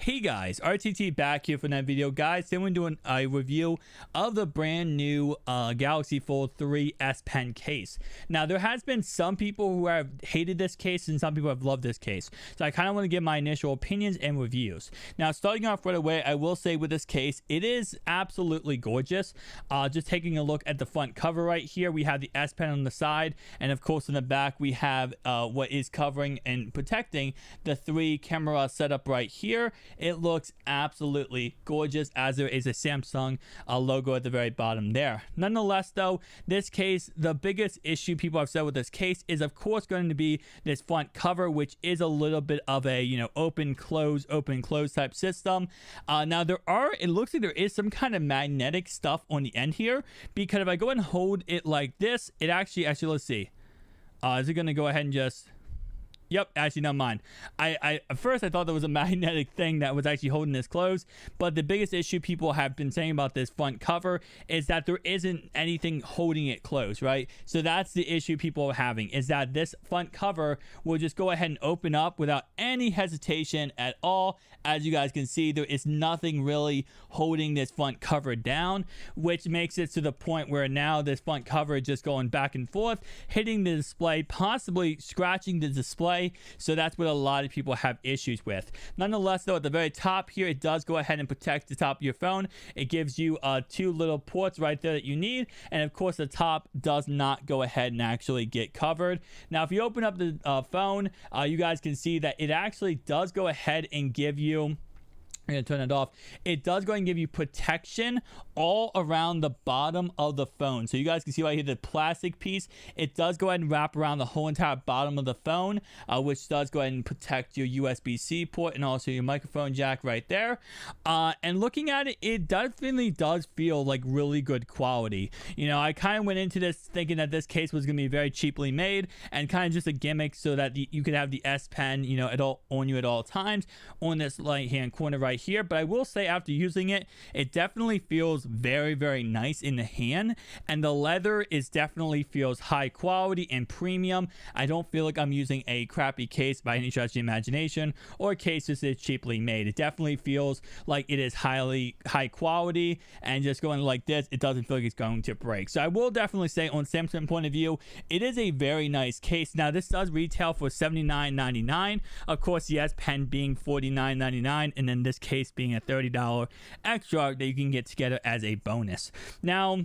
Hey guys, RTT back here for another video. Guys, today we're doing a review of the brand new Galaxy Fold 3 S Pen case. Now, there has been some people who have hated this case and some people have loved this case. So I kind of want to give my initial opinions and reviews. Now, starting off right away, I will say with this case, it is absolutely gorgeous. Just taking a look at the front cover right here, we have the S Pen on the side, and of course in the back we have what is covering and protecting the 3 camera setup right here. It looks absolutely gorgeous, as there is a Samsung logo at the very bottom there. Nonetheless though, this case, the biggest issue people have said with this case is of course going to be this front cover, which is a little bit of a, you know, open close type system. Now it looks like there is some kind of magnetic stuff on the end here, because if I go and hold it like this, it actually let's see, is it going to go ahead and just... Yep, actually, never mind. At first I thought there was a magnetic thing that was actually holding this closed, but the biggest issue people have been saying about this front cover is that there isn't anything holding it closed, right? So that's the issue people are having, is that this front cover will just go ahead and open up without any hesitation at all. As you guys can see, there is nothing really holding this front cover down, which makes it to the point where now this front cover is just going back and forth, hitting the display, possibly scratching the display. So that's what a lot of people have issues with. Nonetheless though, at the very top here, it does go ahead and protect the top of your phone. It gives you 2 little ports right there that you need, and of course the top does not go ahead and actually get covered. Now if you open up the phone, you guys can see that it actually does go ahead and give you... I'm going to turn it off. It does go and give you protection all around the bottom of the phone. So you guys can see right here the plastic piece. It does go ahead and wrap around the whole entire bottom of the phone, which does go ahead and protect your USB-C port and also your microphone jack right there. And looking at it, it definitely does feel like really good quality. You know, I kind of went into this thinking that this case was going to be very cheaply made and kind of just a gimmick so that you could have the S Pen, you know, on you at all times on this right-hand corner right here. But I will say, after using it, it definitely feels very, very nice in the hand, and the leather definitely feels high quality and premium. I don't feel like I'm using a crappy case by any stretch of the imagination, or a case that is cheaply made. It definitely feels like it is high quality, and just going like this, it doesn't feel like it's going to break. So I will definitely say, on Samsung point of view, it is a very nice case. Now this does retail for $79.99, of course the S Pen being $49.99, and then this case being a $30 extra that you can get together as a bonus. Now,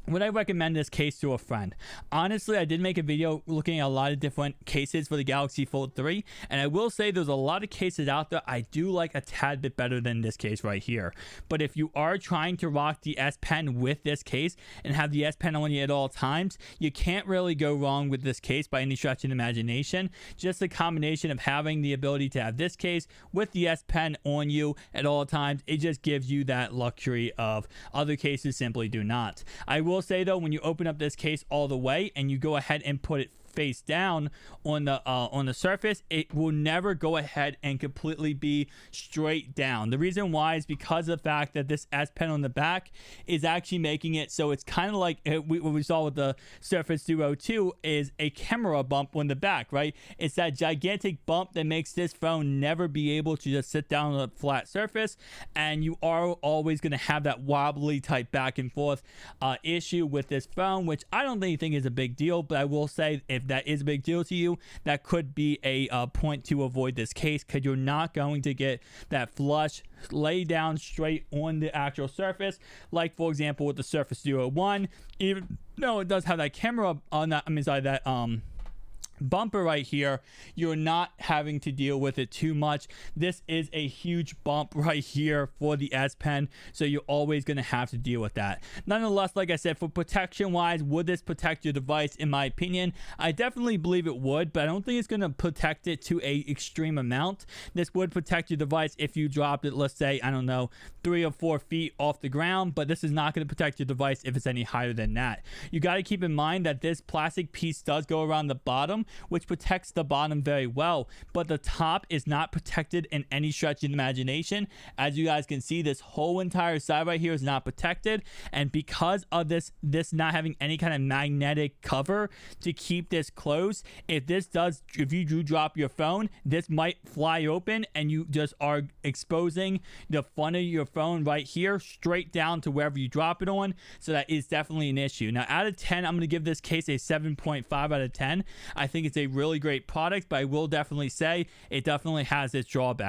would I recommend this case to a friend? Honestly, I did make a video looking at a lot of different cases for the Galaxy Fold 3, and I will say there's a lot of cases out there I do like a tad bit better than this case right here. But if you are trying to rock the S Pen with this case and have the S Pen on you at all times, you can't really go wrong with this case by any stretch of the imagination. Just the combination of having the ability to have this case with the S Pen on you at all times, it just gives you that luxury of other cases simply do not. I will say though, when you open up this case all the way and you go ahead and put it face down on the surface, it will never go ahead and completely be straight down. The reason why is because of the fact that this S Pen on the back is actually making it so it's kind of like what we saw with the Surface Duo 2 is a camera bump on the back, right? It's that gigantic bump that makes this phone never be able to just sit down on a flat surface, and you are always going to have that wobbly type back and forth issue with this phone, which I don't really think is a big deal. But I will say, if that is a big deal to you, that could be a point to avoid this case, because you're not going to get that flush lay down straight on the actual surface, like for example with the Surface Duo 1. Even though it does have that camera on that, that bumper right here, you're not having to deal with it too much. This is a huge bump right here for the S Pen, so you're always going to have to deal with that. Nonetheless, like I said, for protection wise, would this protect your device? In my opinion, I definitely believe it would, but I don't think it's going to protect it to a extreme amount. This would protect your device if you dropped it, let's say, I don't know, 3 or 4 feet off the ground, but this is not going to protect your device if it's any higher than that. You got to keep in mind that this plastic piece does go around the bottom, which protects the bottom very well, but the top is not protected in any stretch of the imagination. As you guys can see, this whole entire side right here is not protected, and because of this not having any kind of magnetic cover to keep this closed, if you do drop your phone, this might fly open and you just are exposing the front of your phone right here straight down to wherever you drop it on. So that is definitely an issue. Now, out of 10, I'm going to give this case a 7.5 out of 10. I think it's a really great product, but I will definitely say it definitely has its drawbacks.